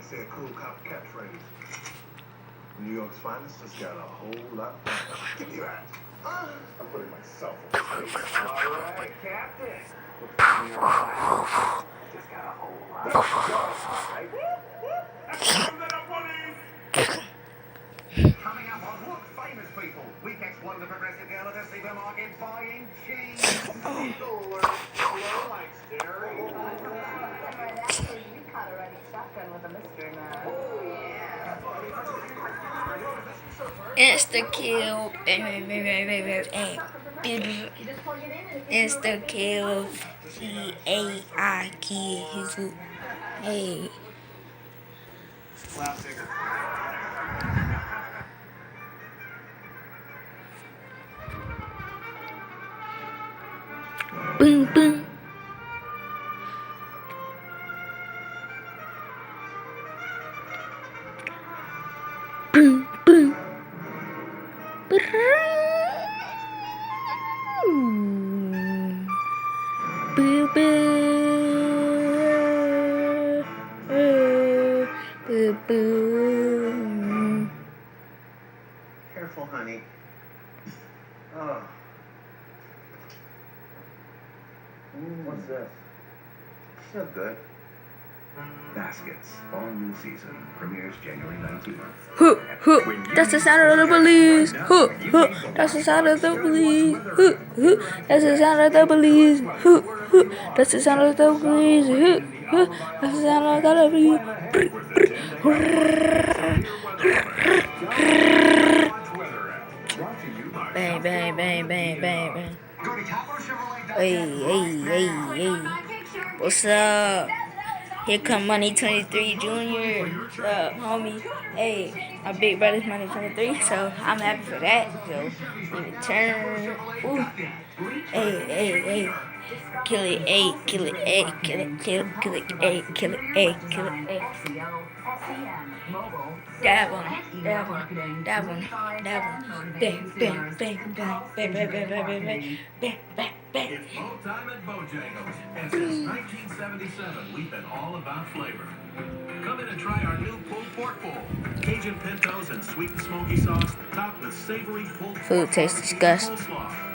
I say a cool catchphrase. New York's finest just got a whole lot better. Give me that. I'm putting myself on the stage. All right, Captain. Looks like New York's finest just got a whole lot better. Right? Coming up on Look Famous People, we catch one of the progressive girl at the supermarket buying cheese. Insta kill, insta kill, CAIK, hey. Boom, boom. Boom, boom. Boo, boo. Boo, boo. Careful, honey. Oh. What's this? So good. Baskets, all new season, premieres January 19th. Huh, huh, that's the sound of the police. Huh, huh, that's the sound of the police. Huh, huh, that's the sound of the police. Huh, huh, that's the sound of the police. Huh, huh, that's the sound of the police. Bang, bang, bang, bang, bang, bang. Hey, hey, hey, hey. What's up? Here come Money 23 Jr. What's up, homie? Hey, my big brother's Money 23, so I'm happy for that. So, in return, ooh. Hey, hey, hey. Kill it, A, kill it, A, kill it, kill it, kill it, A, kill it, A, kill it, A. Dab on it, dab on it, dab on it, dab on it. Bang, bang, bang, bang, bang, bang, bang, bang, bang, bang, bang, bang, bang. It's Bow Time at Bojangles, and since 1977, we've been all about flavor. Come in and try our new pulled pork bowl. Cajun pintos and sweet and smoky sauce, topped with savory pulled pork. Food tastes disgusting.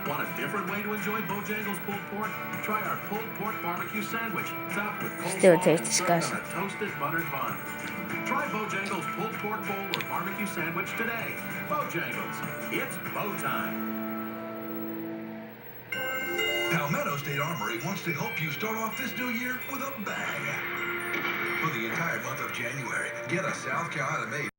Want a different way to enjoy Bojangles pulled pork? Try our pulled pork barbecue sandwich, topped with coleslaw. Still tastes disgusting. And a toasted buttered bun. Try Bojangles pulled pork bowl or barbecue sandwich today. Bojangles, it's bow time. Palmetto State Armory wants to help you start off this new year with a bang. For the entire month of January, get a South Carolina made